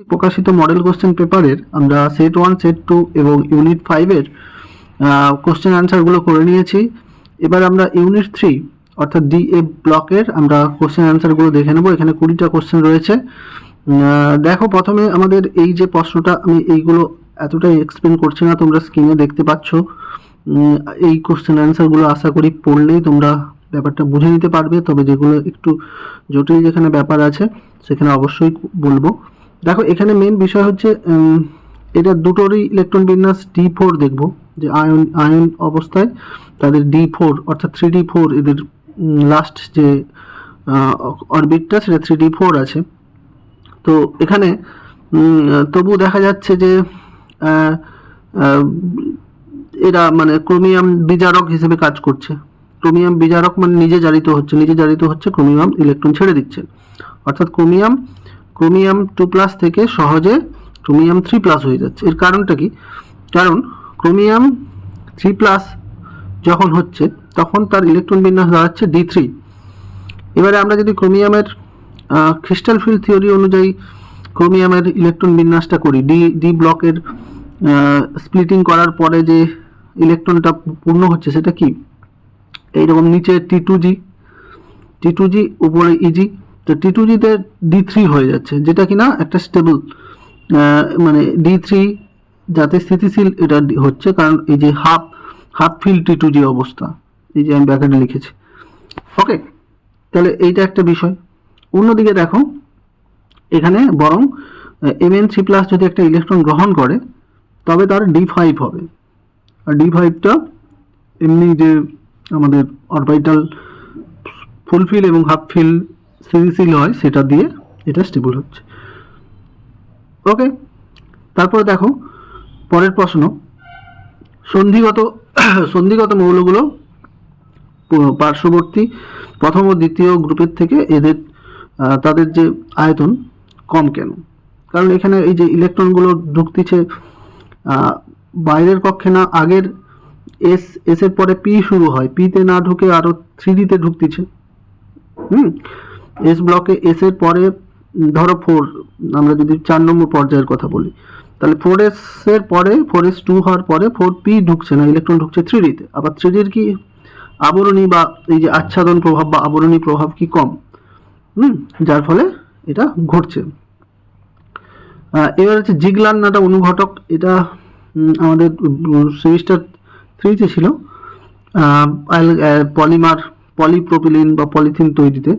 প্রকাশিত model question পেপারের আমরা সেট 1 সেট 2 এবং ইউনিট 5 এর কোশ্চেন আনসারগুলো করে নিয়েছি। এবার আমরা ইউনিট 3 অর্থাৎ ডিএ ব্লকের আমরা কোশ্চেন আনসারগুলো দেখে নেব। এখানে 20টা কোশ্চেন রয়েছে। দেখো, প্রথমে আমাদের এই যে প্রশ্নটা, আমি এইগুলো এতটাই এক্সপ্লেন করছি না, তোমরা স্ক্রিনে দেখতে পাচ্ছ। এই কোশ্চেন আনসারগুলো আশা করি পড়লেই তোমরা ব্যাপারটা বুঝে নিতে পারবে, তবে যেগুলো একটু জটিল যেখানে ব্যাপার আছে সেখানে অবশ্যই বলবো। দেখো, এখানে মেন বিষয় হচ্ছে এটা দুটোরই ইলেকট্রন বিন্যাস D4 দেখব, যে আয়ন অবস্থায় তাদের D4 অর্থাৎ 3D4 এদের লাস্ট যে অরবিটটা সেটা 3D4 আছে। তো এখানে তবু দেখা যাচ্ছে যে এরা মানে ক্রোমিয়াম বিজারক হিসেবে কাজ করছে। ক্রোমিয়াম বিজারক মানে নিজে জারিত হচ্ছে, ক্রোমিয়াম ইলেকট্রন ছেড়ে দিচ্ছে, অর্থাৎ ক্রোমিয়াম 2+ থেকে সহজে ক্রোমিয়াম 3+ হয়ে যাচ্ছে। এর কারণটা কি? কারণ ক্রোমিয়াম 3+ যখন হচ্ছে তখন তার ইলেকট্রন বিন্যাস দাঁড়াচ্ছে D3। এবারে আমরা যদি ক্রোমিয়ামের ক্রিস্টাল ফিল্ড থিওরি অনুযায়ী ক্রোমিয়ামের ইলেকট্রন বিন্যাসটা করি, ডি ব্লকের স্প্লিটিং করার পরে যে ইলেকট্রনটা পূর্ণ হচ্ছে সেটা কি? এইরকম নিচে T2G উপরে EG। তো T2G তে D3 হয়ে যাচ্ছে, যেটা কিনা একটা স্টেবল মানে D3 যাতে স্থিতিশীল এটা হচ্ছে, কারণ এই যে হাফ ফিল্ড T2G অবস্থা, এই যে আমি ব্র্যাকেটে লিখেছি। ওকে, তাহলে এইটা একটা বিষয়। অন্যদিকে দেখো, এখানে বরং Mn3+ যদি একটা ইলেকট্রন গ্রহণ করে তবে তার D5 হবে। আর D5টা এমনি যে আমাদের অরবিটাল ফুল ফিল এবং হাফ ফিল স্থিতিশীল হয় সেটা দিয়ে এটা স্টেবল হচ্ছে। ওকে, তারপরে দেখো পরের প্রশ্ন, সন্ধিগত মৌলগুলো পার্শ্ববর্তী প্রথম ও দ্বিতীয় গ্রুপের থেকে তাদের যে আয়তন কম কেন? কারণ এখানে এই যে ইলেকট্রনগুলো ঢুকতেছে বাইরের কক্ষে না, আগের এস এর পরে পি শুরু হয়, পিতে না ঢুকে আরো 3D তে ঢুকতেছে। এস ব্লকে এস এর পরে ধরো 4, আমরা যদি 4 নম্বর পর্যায়ের কথা বলি, তাহলে 4s এর পরে 4s2 হওয়ার পরে 4p ঢুকছে না, ইলেকট্রন ঢুকছে 3D তে। আবার 3D এর কি আবরণী বা এই যে আচ্ছাদন প্রভাব বা আবরণী প্রভাব কি কম, যার ফলে এটা ঘটছে। এবার হচ্ছে জিগলান্নাটা অনুঘটক, এটা আমাদের সেমিস্টার 3-তে ছিল পলিপ্রোপিলিন বা পলিথিন তৈরিতে।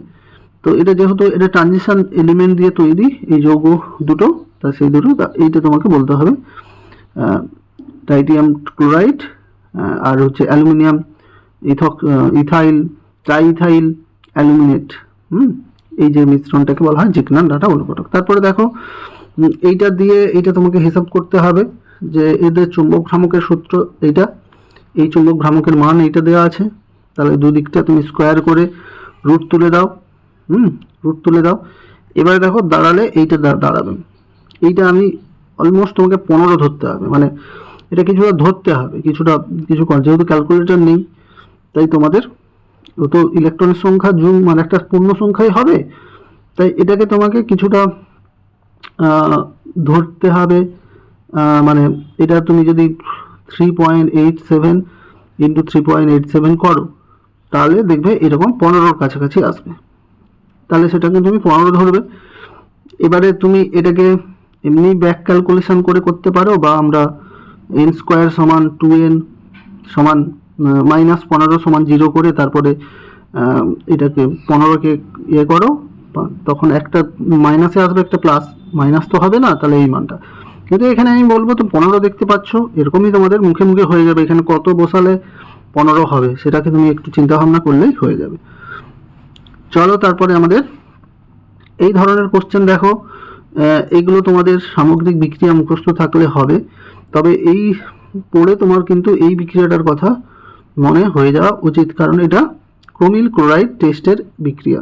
তো এটা যেহেতু এটা ট্রানজিশন এলিমেন্ট দিয়ে তৈরি, এই যৌগ দুটো, তা সেই দুটো এইটা তোমাকে বলতে হবে টাইটিয়াম ক্লোরাইড আর হচ্ছে অ্যালুমিনিয়াম ইথাইল ট্রাইইথাইল অ্যালুমিনেট, এই যে মিশ্রণটাকে বলা হয় জিগলান্নাটা অনুঘটক। তারপরে দেখো, এইটা দিয়ে এইটা তোমাকে হিসাব করতে হবে যে এদের চুম্বক ভ্রামকের সূত্র এইটা, এই চুম্বক ভ্রামকের মান এইটা দেওয়া আছে, তাহলে দুদিকটা তুমি স্কোয়ার করে রুট তুলে দাও। এবারে দেখো দাঁড়ালে এইটা দাঁড়াবে, এইটা আমি অলমোস্ট তোমাকে 15 ধরতে হবে, মানে এটা কিছুটা ধরতে হবে, কিছু যেহেতু ক্যালকুলেটর নেই তাই তোমাদের তো ইলেকট্রনের সংখ্যা মানে একটা পূর্ণ সংখ্যাই হবে, তাই এটাকে তোমাকে কিছুটা ধরতে হবে। মানে এটা তুমি যদি 3.87 ইন্টু 3.87 করো তাহলে দেখবে এরকম 15-র কাছাকাছি আসবে, তাহলে সেটাকে তুমি 15 ধরবে। এবারে তুমি এটাকে এমনি ব্যাক ক্যালকুলেশন করে করতে পারো, বা আমরা n² সমান 2n সমান -15 সমান 0 করে তারপরে এটাকে 15কে ইয়ে করো, তখন একটা মাইনাসে আসবে, একটা প্লাস, মাইনাস তো হবে না, তাহলে এই মানটা। কিন্তু এখানে আমি বলবো তো 15 দেখতে পাচ্ছ, এরকমই তোমাদের মুখে হয়ে যাবে, এখানে কত বসালে 15 হবে সেটাকে তুমি একটু চিন্তা ভাবনা করলেই হয়ে যাবে। চলো তারপরে আমাদের এই ধরনের কোশ্চেন দেখো, এগুলো তোমাদের সামগ্রিক বিক্রিয়া মুখস্থ থাকলে হবে, তবে এই পড়ে তোমার কিন্তু এই বিক্রিয়াটার কথা মনে হয়ে যাওয়া উচিত, কারণ এটা ক্রোমিল ক্লোরাইড টেস্টের বিক্রিয়া।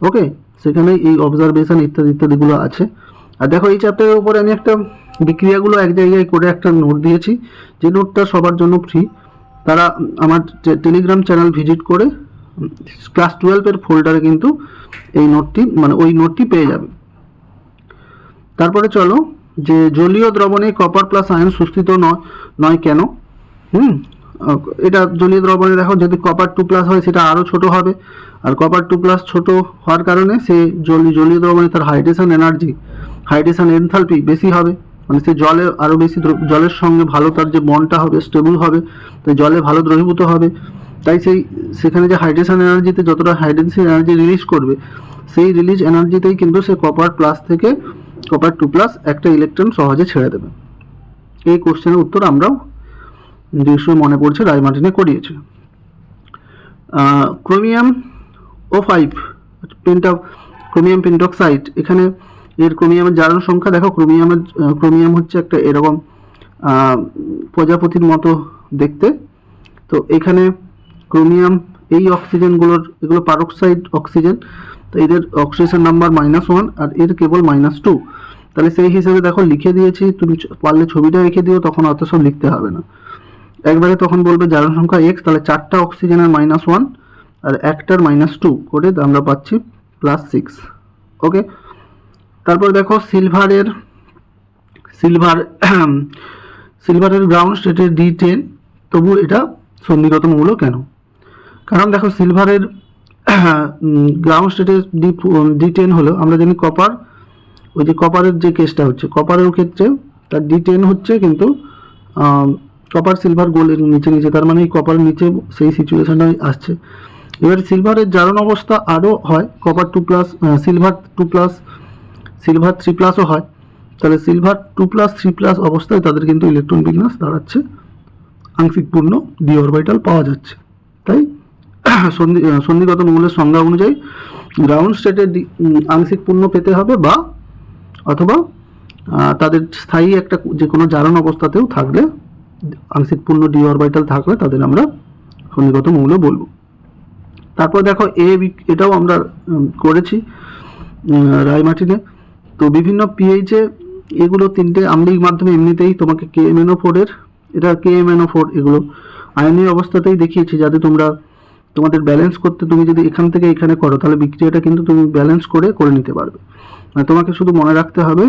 ওকে, সেখানে এই অবজারভেশন ইত্যাদিগুলো আছে। আর দেখো, এই চ্যাপ্টারের উপরে আমি একটা বিক্রিয়াগুলো এক জায়গায় করে একটা নোট দিয়েছি, যে নোটটা সবার জন্য ফ্রি, তারা আমার টেলিগ্রাম চ্যানেল ভিজিট করে ক্লাস 12 এর ফোল্ডারে কিন্তু এই নোটটি মানে ওই নোটটি পেয়ে যাবে। তারপরে চলো যে জলীয় দ্রবণে কপার প্লাস আয়ন সুস্থিত নয় কেন। এটা জলীয় দ্রবণে দেখো যদি কপার 2+ হয় সেটা আরও ছোট হবে, আর কপার 2+ ছোট হওয়ার কারণে সে জলীয় দ্রবণে তার হাইড্রেশন এনথালপি বেশি হবে, মানে সে জলে আরও বেশি জলের সঙ্গে ভালো তার যে বন্ডটা হবে স্টেবল হবে, তাই জলে ভালো দ্রবীভূত হবে। তাই সেখানে যে হাইড্রেশন এনার্জিতে যতটা হাইড্রেশন এনার্জি রিলিজ করবে সেই রিলিজ এনার্জিতেই কিন্তু সে কপার প্লাস থেকে কপার 2+ একটা ইলেকট্রন সহজে ছেড়ে দেবে। এই কোশ্চেনের উত্তর আমরাও নিশ্চয়ই মনে পড়ছে রায়মার্টিনে করিয়েছে। ক্রোমিয়াম O5 ক্রোমিয়াম পেন্টক্সাইড, এখানে এর ক্রোমিয়ামের জারণ সংখ্যা দেখো, ক্রোমিয়াম হচ্ছে একটা এরকম প্রজাপতির মতো দেখতে। তো এখানে ক্রোমিয়াম এই অক্সিজেনগুলোর এগুলো পারক্সাইড অক্সিজেন, তো এদের অক্সিজেন নাম্বার -1 আর এর কেবল -2। তাহলে সেই হিসেবে দেখো লিখে দিয়েছি, তুমি পারলে ছবিটা রেখে দিও, তখন অত সব লিখতে হবে না, একবারে তখন বলবে জারণ সংখ্যা x, তাহলে 4টা অক্সিজেনের -1 আর একটার -2 করে আমরা পাচ্ছি +6। ওকে, তারপর দেখো সিলভারের গ্রাউন্ড স্টেটের D10, তবু এটা সন্ধিগত মৌল কেন? কারণ দেখো সিলভারের গ্রাউন্ড স্টেটের D10 হলো, আমরা জানি কপার, ওই যে কপারের যে কেসটা হচ্ছে কপারের ক্ষেত্রে তার D10 হচ্ছে, কিন্তু কপার সিলভার গোল্ডের নিচে, তার মানে এই কপার নিচে সেই সিচুয়েশনটাই আসছে। এবার সিলভারের জারণ অবস্থা আরও হয়, কপার 2+, সিলভার 2+, সিলভার 3+ও হয়। তাহলে সিলভার 2+, 3+ অবস্থায় তাদের কিন্তু ইলেকট্রন বিন্যাস দাঁড়াচ্ছে আংশিক পূর্ণ ডি অরবিটাল পাওয়া যাচ্ছে। তাই সন্ধিগত মৌলের সংজ্ঞা অনুযায়ী গ্রাউন্ড স্টেটে আংশিক পূর্ণ পেতে হবে, বা অথবা তাদের স্থায়ী একটা যে কোনো জারণ অবস্থাতেও থাকলে আংশিক পূর্ণ ডি অরবিটাল থাকলে তাদের আমরা সন্ধিগত মৌল বলবো। তারপর দেখো এটাও আমরা করেছি রায়মার্টিনে। তো বিভিন্ন পিএইচে এগুলো তিনটে আম্লিক মাধ্যমে এমনিতেই তোমাকে KMnO4 এটা KMnO4 এগুলো আয়নীয় অবস্থাতেই দেখিয়েছি, যাতে তোমাদের ব্যালেন্স করতে তুমি যদি এখান থেকে এখানে করো তাহলে বিক্রিয়াটা কিন্তু তুমি ব্যালেন্স করে নিতে পারবে। মানে তোমাকে শুধু মনে রাখতে হবে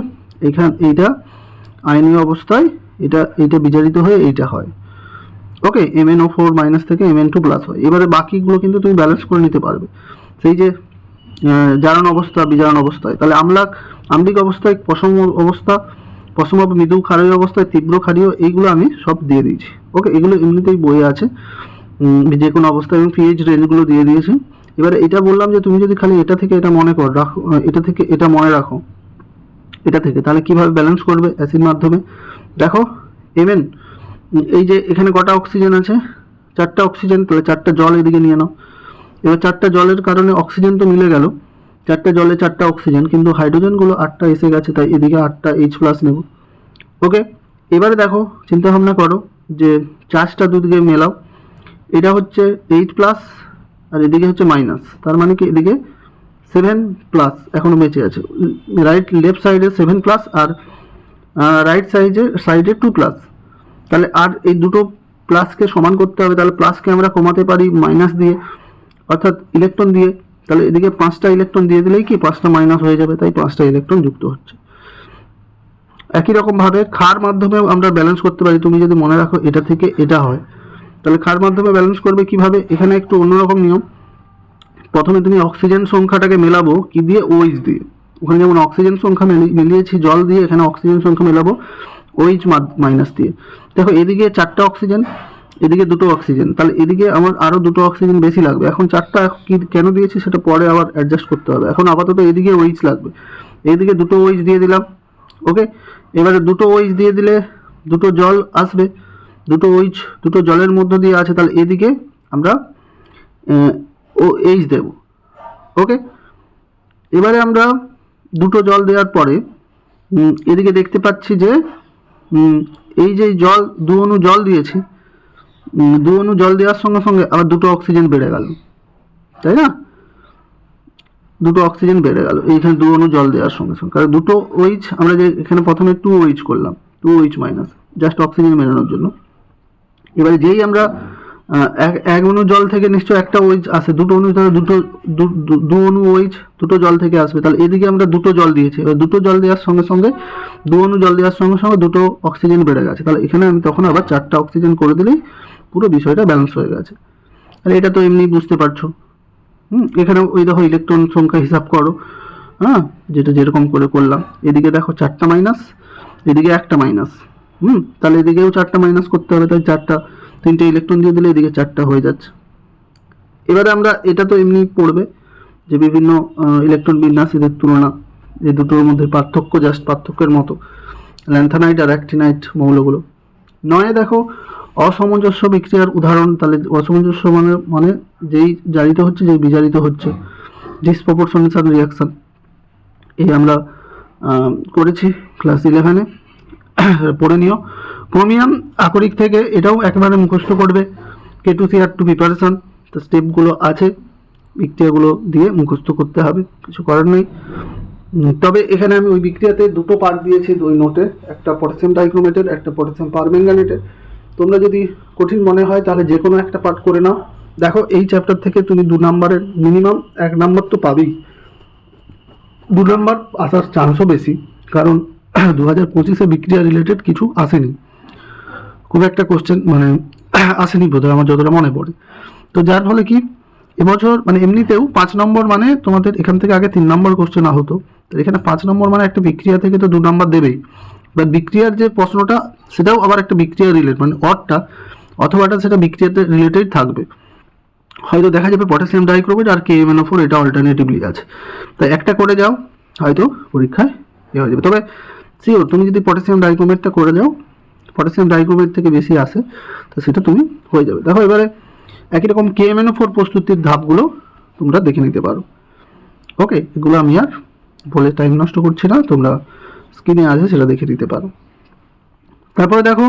এইটা আয়নীয় অবস্থায় এইটা বিজারিত হয়ে এইটা হয়। ওকে, MnO4- থেকে Mn2+ হয়। এবারে বাকিগুলো কিন্তু তুমি ব্যালেন্স করে নিতে পারবে। সেই যে জারণ অবস্থা, বিজারণ অবস্থায়, তাহলে আম্লিক অবস্থায়, পশম মৃদু ক্ষারীয় অবস্থায়, তীব্র ক্ষারীয়, এইগুলো আমি সব দিয়ে দিয়েছি। ওকে, এগুলো এমনিতেই বইয়ে আছে যে কোনো অবস্থায়, এবং পিএইচ রেঞ্জগুলো দিয়ে দিয়েছি। এবারে এটা বললাম যে তুমি যদি খালি এটা থেকে এটা রাখো, এটা থেকে এটা মনে রাখো, এটা থেকে, তাহলে কিভাবে ব্যালেন্স করবে অ্যাসিড মাধ্যমে। দেখো Mn, এই যে এখানে কটা অক্সিজেন আছে, 4টা অক্সিজেন, তাহলে 4টা জল এদিকে নিয়ে নাও। এবার 4টা জলের কারণে অক্সিজেন তো মিলে গেল, 4টা জলে 4টা অক্সিজেন, কিন্তু হাইড্রোজেনগুলো 8টা এসে গেছে, তাই এদিকে 8টা H+ নেব। ওকে, এবারে দেখো চিন্তা ভাবনা করো যে চার্জটা দুদিকে মেলাও, এটা হচ্ছে 8+ আর এদিকে হচ্ছে মাইনাস, তার মানে কি এদিকে 7+ এখনো বেঁচে আছে, লেফট সাইডে 7+ আর রাইট সাইডে 2+। তাহলে আর এই দুটো প্লাসকে সমান করতে হবে, তাহলে প্লাসকে আমরা কমাতে পারি মাইনাস দিয়ে, অর্থাৎ ইলেকট্রন দিয়ে। তাহলে এদিকে 5টা ইলেকট্রন দিয়ে দিলেই কি 5টা মাইনাস হয়ে যাবে, তাই 5টা ইলেকট্রন যুক্ত হচ্ছে। একই রকমভাবে ক্ষার মাধ্যমেও আমরা ব্যালেন্স করতে পারি। তুমি যদি মনে রাখো এটা থেকে এটা হয়, তাহলে ক্ষার মাধ্যমে ব্যালেন্স করবে কিভাবে, এখানে একটু অন্যরকম নিয়ম। প্রথমে তুমি অক্সিজেন সংখ্যাটাকে মেলাবো কি দিয়ে, OH দিয়ে। ওখানে যেমন অক্সিজেন সংখ্যা মিলিয়েছি জল দিয়ে, এখানে অক্সিজেন সংখ্যা মেলাবো OH- দিয়ে। দেখো এদিকে 4টা অক্সিজেন, এদিকে 2টো অক্সিজেন, তাহলে এদিকে আমার আরও 2টো অক্সিজেন বেশি লাগবে। এখন 4টা কেন দিয়েছি সেটা পরে আবার অ্যাডজাস্ট করতে হবে, এখন আপাতত এদিকে OH লাগবে, এইদিকে 2টো OH দিয়ে দিলাম। ওকে, এবারে 2টো OH দিয়ে দিলে 2টো জল আসবে, 2টো OH 2টো জলের মধ্য দিয়ে আছে, তাহলে এদিকে আমরা OH দেব। ওকে, এবারে আমরা 2টো জল দেওয়ার পরে এদিকে দেখতে পাচ্ছি যে এই যে জল 2 অণু জল দিয়েছি, 2 অণু জল দেওয়ার সঙ্গে সঙ্গে আবার 2টো অক্সিজেন বেড়ে গেল, তাই না? 2টো অক্সিজেন বেড়ে গেল এইখানে 2 অণু জল দেওয়ার সঙ্গে সঙ্গে, কারণ 2টো OH আমরা যে এখানে প্রথমে 2 OH করলাম, 2 OH- জাস্ট অক্সিজেন মেলানোর জন্য। এবারে যেই আমরা এক অণু জল থেকে নিশ্চয় একটা ওইচ আসে, দুটো অণু তাহলে দু অণু ওইচ দুটো জল থেকে আসবে, তাহলে এদিকে আমরা দুটো জল দিয়েছি, এবার দুটো জল দেওয়ার সঙ্গে সঙ্গে দু অণু জল দেওয়ার সঙ্গে সঙ্গে দুটো অক্সিজেন বেড়ে গেছে, তাহলে এখানে আমি তখন আবার 4টা অক্সিজেন করে দিলেই পুরো বিষয়টা ব্যালেন্স হয়ে গেছে। তাহলে এটা তো এমনি বুঝতে পারছো। এখানে ওই দেখো ইলেকট্রন সংখ্যা হিসাব করো, হ্যাঁ, যেটা যেরকম করে করলাম। এদিকে দেখো 4টা মাইনাস, এদিকে একটা মাইনাস, তাহলে এদিকেও 4টা মাইনাস করতে হবে, তাই 3টে ইলেকট্রন দিয়ে দিলে এদিকে 4টা হয়ে যাচ্ছে। এবারে আমরা এটা তো এমনি পড়বে যে বিভিন্ন ইলেকট্রন বিন্যাস এদের তুলনা, এই দুটোর মধ্যে পার্থক্য, জাস্ট পার্থক্যের মতো, ল্যান্থানাইট আর অ্যাক্টিনাইট মৌলগুলো। 9 দেখো অসামঞ্জস্য বিক্রিয়ার উদাহরণ, তাহলে অসামঞ্জস্য মানে যেই জারিত হচ্ছে যেই বিজারিত হচ্ছে, ডিসপ্রপোর্শনেশন রিয়াকশন, এই আমরা করেছি ক্লাস 11-এ, পড়ে নিও। ক্রোমিয়াম আকরিক থেকে এটাও একেবারে মুখস্থ করবে, K2CR2 প্রিপারেশন, তো স্টেপগুলো আছে, বিক্রিয়াগুলো দিয়ে মুখস্থ করতে হবে, কিছু করার নেই। তবে এখানে আমি ওই বিক্রিয়াতে দুটো পার্ট দিয়েছি ওই নোটে, একটা পটাশিয়াম ডাইক্রোমেটের, একটা পটাশিয়াম পারম্যাঙ্গানেটের। তোমরা যদি কঠিন মনে হয় তাহলে যে কোনো একটা পার্ট করে নাও। দেখো এই চ্যাপ্টার থেকে তুমি 2 নম্বরের মিনিমাম 1 নম্বর তো পাবেই, 2 নম্বর আসার চান্সও বেশি, কারণ 2025-এ বিক্রিয়া রিলেটেড কিছু আসেনি, খুব একটা কোশ্চেন মানে আসেনি বোধহয় আমার যতটা মনে পড়ে। তো যার ফলে কি এবছর মানে এমনিতেও 5 নম্বর মানে তোমাদের এখান থেকে আগে 3 নম্বর কোশ্চেন হতো, তো এখানে 5 নম্বর মানে একটা বিক্রিয়া থেকে তো 2 নম্বর দেবেই। এবার বিক্রিয়ার যে প্রশ্নটা সেটাও আবার একটা বিক্রিয়া রিলেটেড, মানে অরটা অথবাটা সেটা বিক্রিয়াতে রিলেটেড থাকবে। হয়তো দেখা যাবে পটাশিয়াম ডাইক্রোমেট আর KMnO4 এটা অল্টারনেটিভলি আছে, তাই একটা করে যাও, হয়তো পরীক্ষায় হয়ে যাবে। তবে শিওর তুমি যদি পটাশিয়াম ডাইক্রোমেটটা করে যাও, পটাশিয়াম ডাইক্রোমেট থেকে বেশি আসে, তো সেটা তুমি হয়ে যাবে। দেখো এবারে একই রকম KMnO4 প্রস্তুতির ধাপগুলো তোমরা দেখে নিতে পারো। ওকে, এগুলো আমি আর বলে টাইম নষ্ট করছি না, তোমরা স্ক্রিনে আছে সেটা দেখে নিতে পারো। তারপরে দেখো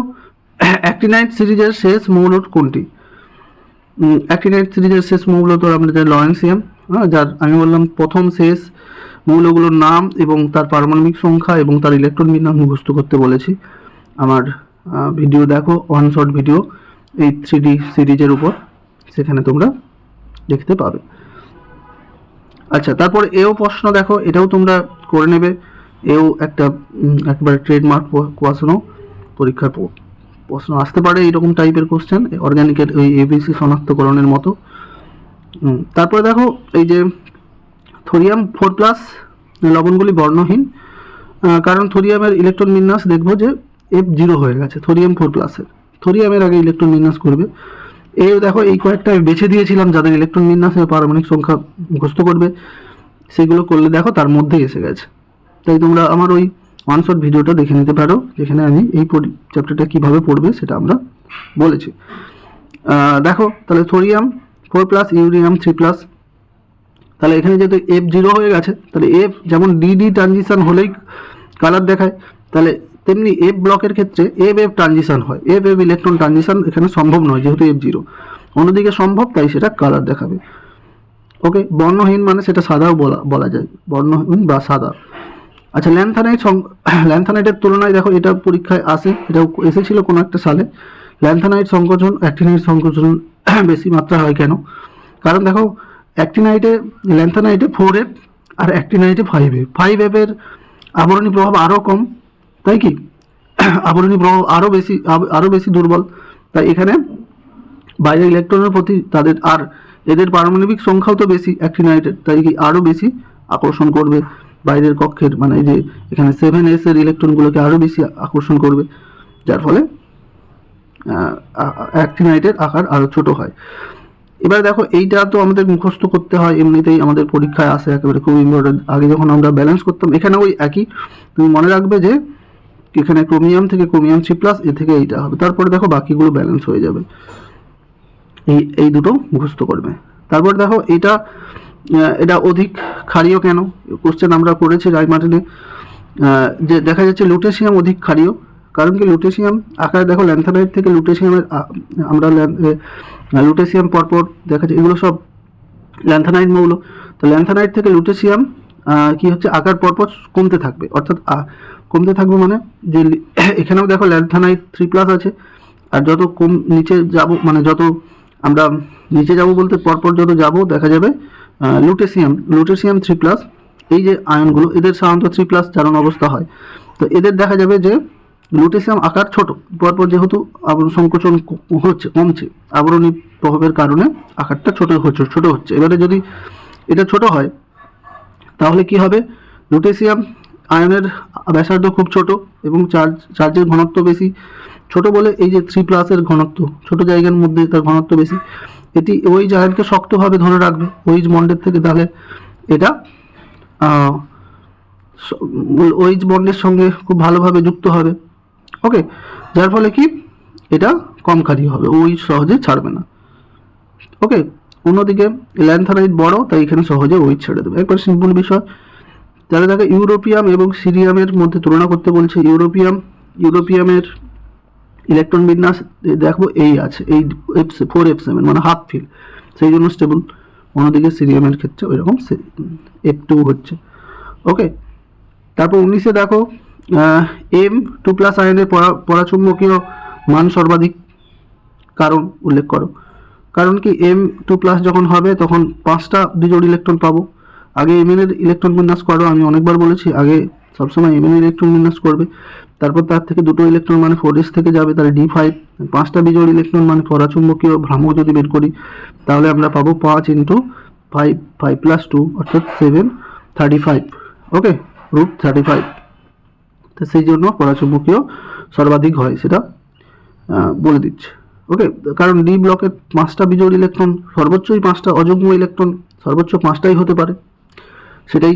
অ্যাক্টিনাইট সিরিজের শেষ মৌল কোনটি? অ্যাক্টিনাইট সিরিজের শেষ মৌল তো আমাদের লরেন্সিয়াম, যার আমি বললাম প্রথম শেষ মৌলগুলোর নাম এবং তার পারমাণবিক সংখ্যা এবং তার ইলেকট্রন বিন্যাস মুখস্থ করতে বলেছি। আমার ভিডিও দেখো, 1 শর্ট ভিডিও এই 3D সিরিজের উপর, সেখানে তোমরা দেখতে পাবে। আচ্ছা, তারপর এও প্রশ্ন দেখো, এটাও তোমরা করে নেবে, এও একটা একবারে ট্রেডমার্ক প্রশ্ন, পরীক্ষার প্রশ্ন আসতে পারে এইরকম টাইপের কোশ্চেন, অর্গানিকের ওই ABC শনাক্তকরণের মতো। তারপরে দেখো এই যে থোরিয়াম 4+ লবণগুলি বর্ণহীন, কারণ থোরিয়ামের ইলেকট্রন বিন্যাস দেখবো যে F0 হয়ে গেছে থোরিয়াম 4+-এর, থোরিয়ামের আগে ইলেকট্রন বিন্যাস করবে। এই দেখো এই কয়েকটা আমি বেছে দিয়েছিলাম যাদের ইলেকট্রন বিন্যাস এবং পারমাণবিক সংখ্যা মুখস্থ করবে, সেগুলো করলে দেখো তার মধ্যেই এসে গেছে। তাই তোমরা আমার ওই 1 শর্ট ভিডিওটা দেখে নিতে পারো, যেখানে আমি এই চ্যাপ্টারটা কীভাবে পড়বে সেটা আমরা বলেছি। দেখো তাহলে থোরিয়াম 4+, ইউরেনিয়াম 3+, তাহলে এখানে যেহেতু F0 হয়ে গেছে, তাহলে F যেমন DD ট্রানজিশন হলেই কালার দেখায়, তাহলে তেমনি F ব্লকের ক্ষেত্রে F ট্রানজিশন হয়, F ইলেকট্রন ট্রানজিশন এখানে সম্ভব নয় যেহেতু F0, অন্যদিকে সম্ভব, তাই সেটা কালার দেখাবে। ওকে, বর্ণহীন মানে সেটা সাদাও বলা যায়, বর্ণহীন বা সাদা। আচ্ছা, ল্যান্থানাইটের তুলনায় দেখো এটা পরীক্ষায় আসে, এটাও এসেছিল কোনো একটা সালে, ল্যান্থানাইট সংকোচন অ্যাক্টিনাইট সংকোচন বেশি মাত্রা হয় কেন? কারণ দেখো ল্যান্থানাইটে 4F আর অ্যাক্টিনাইটে 5F, 5F এর আবরণী প্রভাব আরও কম, তাই কি আবরণী প্রভাব আরও বেশি দুর্বল, তাই এখানে বাইরের ইলেকট্রনের প্রতি তাদের আর এদের পারমাণবিক সংখ্যাও তো বেশি অ্যাক্টিনাইটের, তাই কি আরও বেশি আকর্ষণ করবে বাইরের কক্ষের, মানে এই যে এখানে 7s এর ইলেকট্রনগুলোকে আরও বেশি আকর্ষণ করবে, যার ফলে অ্যাক্টিনাইটের আকার আরও ছোট হয়। এবার দেখো এইটা তো আমাদের মুখস্থ করতে হয়, এমনিতেই আমাদের পরীক্ষায় আসে, একেবারে খুব ইম্পর্টেন্ট। আগে যখন আমরা ব্যালেন্স করতাম এখানে ওই একই, তুমি মনে রাখবে যে এখানে ক্রোমিয়াম থেকে ক্রোমিয়াম 3+, এ থেকে এইটা হবে, তারপরে দেখো বাকিগুলো ব্যালেন্স হয়ে যাবে, এই দুটো মুখস্থ করবে। তারপর দেখো এটা অধিক ক্ষারীয় কেন, কোশ্চেন আমরা করেছি রায়মার্টিনে, যে দেখা যাচ্ছে লুটেশিয়াম অধিক ক্ষারীয়, কারণ কি লুটেশিয়াম আকারে দেখো ল্যান্থানাইট থেকে লুটেশিয়ামের আমরা লুটেশিয়াম পরপর দেখা যাচ্ছে এগুলো সব ল্যান্থানাইট মৌল, তো ল্যান্থানাইট থেকে লুটেশিয়াম কি হচ্ছে আকার পরপর কমতে থাকবে, অর্থাৎ কমতে থাকবে মানে যে এখানেও দেখো ল্যান্থানাইট 3+ আছে, আর যত কম নিচে যাব মানে যত আমরা নিচে যাব বলতে পরপর যত যাব দেখা যাবে লুটেসিয়াম 3+, এই যে আয়নগুলো এদের সাধারণত 3+ জারণ অবস্থা হয়। তো এদের দেখা যাবে যে লুটেসিয়াম আকার ছোট, পরপর যেহেতু আবরণ সংকোচন কমছে, আবরণী প্রভাবের কারণে আকারটা ছোট হচ্ছে। এবারে যদি এটা ছোট হয় তাহলে কি হবে, লুটেসিয়াম আয়নের ব্যাসার্ধ খুব ছোট এবং চার্জের ঘনত্ব বেশি, ছোট বলে এই যে 3+-এর ঘনত্ব ছোট জায়গার মধ্যে তার ঘনত্ব বেশি, এটি ওই আয়নকে শক্তভাবে ধরে রাখবে ওইচ বন্ডের থেকে, তাহলে এটা ওইচ বন্ডের সঙ্গে খুব ভালোভাবে যুক্ত হবে। ওকে, যার ফলে কি এটা কম ক্ষারীয় হবে, ওইচ সহজে ছাড়বে না। ওকে, অন্যদিকে ল্যান্থানাইট বড়, তাই এখানে সহজে ওইচ ছেড়ে দেবে, একবার সিম্পল বিষয়। তাহলে দেখো ইউরোপিয়াম এবং সিরিয়ামের মধ্যে তুলনা করতে বলছে। ইউরোপিয়ামের ইলেকট্রন বিন্যাস দেখবো এই আছে, এই 4f7 মানে হাফ ফিল, সেই জন্য স্টেবল। অন্যদিকে সিরিয়ামের ক্ষেত্রে ওই রকম f2 হচ্ছে। ওকে, তারপর 19-এ দেখো M2+ আয়নের পরাচুম্বকীয় মান সর্বাধিক কারণ উল্লেখ করো। কারণ কি, M2+ যখন হবে তখন 5টা বিজোড় ইলেকট্রন পাবো। আগে Mn এর ইলেকট্রন বিন্যাস করো, আমি অনেকবার বলেছি আগে সবসময় Mn এর ইলেকট্রন বিন্যাস করবে, তারপর তার থেকে দুটো ইলেকট্রন মানে 4s থেকে যাবে, তাহলে D5, 5টা বিজোড় ইলেকট্রন মানে পরাচুম্বকীয় ভ্রামক যদি বের করি তাহলে আমরা পাবো 5 × 5 5 + 2 অর্থাৎ 7 35। ওকে, √35। তো সেই জন্য পরাচুম্বকীয় সর্বাধিক হয় সেটা বলে দিচ্ছে। ওকে, কারণ ডি ব্লকের 5টা বিজোড় ইলেকট্রন, সর্বোচ্চই 5টা অযুগ্ম ইলেকট্রন, সর্বোচ্চ 5টাই হতে পারে, সেটাই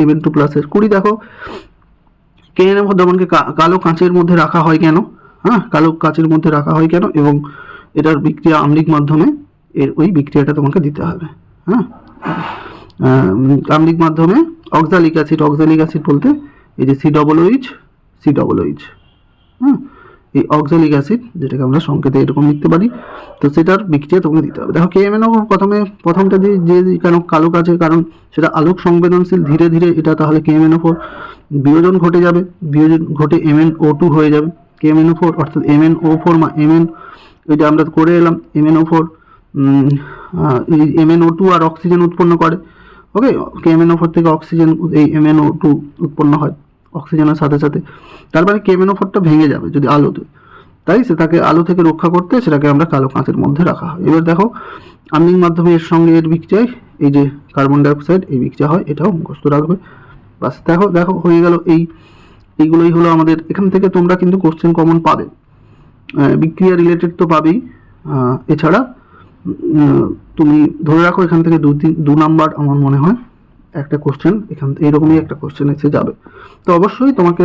Mn2+-এর। 20 দেখো KNF দ্রবণকে কালো কাঁচের মধ্যে রাখা হয় কেন? কালো কাঁচের মধ্যে রাখা হয় কেন, এবং এটার বিক্রিয়া আম্লিক মাধ্যমে, এর ওই বিক্রিয়াটা তোমাকে দিতে হবে। আম্লিক মাধ্যমে অক্সালিক অ্যাসিড বলতে এই যে COOH, এই অক্সালিক অ্যাসিড, যেটাকে আমরা সংকেতে এরকম লিখতে পারি, তো সেটার বিক্রিয়া তোমাকে দিতে হবে। দেখো KMnO প্রথমটা দিয়ে যে কেন কালো কাঁচে, কারণ সেটা আলোক সংবেদনশীল, ধীরে ধীরে এটা তাহলে KMnO4 বিয়োজন ঘটে যাবে, বিয়োজন ঘটে MnO2 হয়ে যাবে। KMnO4 অর্থাৎ MnO4 Mn, এটা আমরা করে এলাম MnO4, MnO2 আর অক্সিজেন উৎপন্ন করে। ওকে, KMnO4 থেকে অক্সিজেন, এই MnO2 উৎপন্ন হয় অক্সিজেনের সাথে সাথে, তার মানে KMnO4টা ভেঙে যাবে যদি আলোতে, তাই সেটাকে আলো থেকে রক্ষা করতে সেটাকে আমরা কালো কাঁচের মধ্যে রাখা হয়। এবার দেখো আম্লিক মাধ্যমে এর সঙ্গে এর বিক্রিয়ায় এই যে কার্বন ডাইঅক্সাইড, এই বিক্রিয়া হয়, এটাও মুখস্থ রাখবে। বাস, দেখো হয়ে গেল। এইগুলোই হলো আমাদের, এখান থেকে তোমরা কিন্তু কোশ্চেন কমন পাবে, বিক্রিয়া রিলেটেড তো পাবেই, এছাড়া তুমি ধরে রাখো এখান থেকে 2 নাম্বার আমার মনে হয় একটা কোশ্চেন এখান থেকে এরকমই একটা কোশ্চেন এসে যাবে। তো অবশ্যই তোমাকে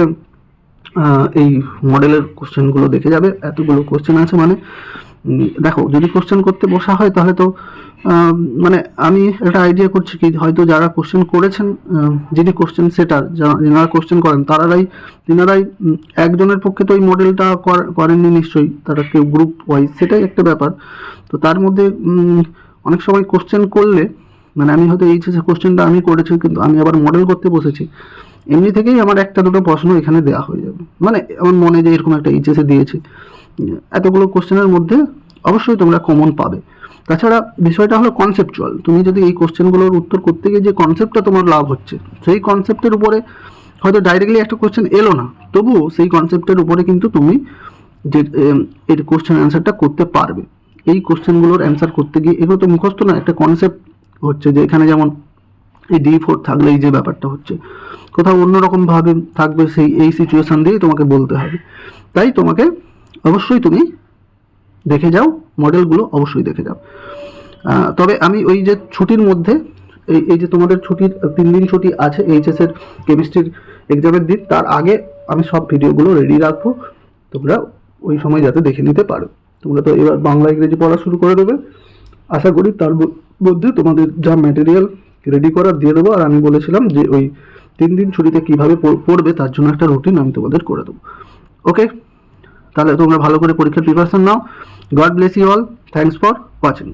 এই মডেলের কোশ্চেনগুলো দেখে যাবে, এতগুলো কোশ্চেন আছে মানে দেখো যদি কোশ্চেন করতে বসা হয় তাহলে তো মানে আমি একটা আইডিয়া করছি কি, হয়তো যারা কোশ্চেন করেছেন, যিনি কোশ্চেন সেটার, যারা কোশ্চেন করেন তিনারাই একজনের পক্ষে তো এই মডেলটা করেননি নিশ্চয়ই, তারা কেউ গ্রুপ ওয়াইজ, সেটাই একটা ব্যাপার। তো তার মধ্যে অনেক সময় কোশ্চেন করলে, মানে আমি হয়তো এইচএসে কোশ্চেনটা আমি করেছি কিন্তু আমি আবার মডেল করতে বসেছি, এমনি থেকেই আমার একটা দুটো প্রশ্ন এখানে দেওয়া হয়ে যাবে, মানে আমার মনে যে এরকম একটা এইচএসে দিয়েছি, এতগুলো কোশ্চেনের মধ্যে অবশ্যই তোমরা কমন পাবে। তাছাড়া বিষয়টা হলো কনসেপচুয়াল, তুমি যদি এই কোশ্চেনগুলোর উত্তর করতে গিয়ে যে কনসেপ্টটা তোমার লাভ হচ্ছে, সেই কনসেপ্টের উপরে হয়তো ডাইরেক্টলি একটা কোশ্চেন এলো না, তবুও সেই কনসেপ্টের উপরে কিন্তু তুমি যে এর কোশ্চেন অ্যান্সারটা করতে পারবে। এই কোশ্চেনগুলোর অ্যান্সার করতে গিয়ে, এগুলো তো মুখস্থ না, একটা কনসেপ্ট হচ্ছে যে এখানে যেমন এই D4 থাকলে এই যে ব্যাপারটা হচ্ছে, কোথাও অন্যরকম ভাবে থাকবে, এই সিচুয়েশন দিয়ে তোমাকে বলতে হবে। তাই তোমাকে অবশ্যই তুমি দেখে যাও, মডেলগুলো অবশ্যই দেখে যাও। তবে আমি ওই যে ছুটির মধ্যে, এই যে তোমাদের ছুটির 3 দিন ছুটি আছে এইচএসের কেমিস্ট্রির এক্সামের দিন, তার আগে আমি সব ভিডিওগুলো রেডি রাখবো, তোমরা ওই সময় যাতে দেখে নিতে পারো। তোমরা তো এবার বাংলা ইংরেজি পড়া শুরু করে দেবে, আশা করি তার মধ্যে তোমাদের যা ম্যাটেরিয়াল রেডি করার দিয়ে দেবো। আর আমি বলেছিলাম যে ওই 3 দিন ছুটিতে কীভাবে পড়বে তার জন্য একটা রুটিন আমি তোমাদের করে দেবো। ওকে, তাহলে তোমরা ভালো করে পরীক্ষার প্রিপারেশন নাও। God bless you all, thanks for watching.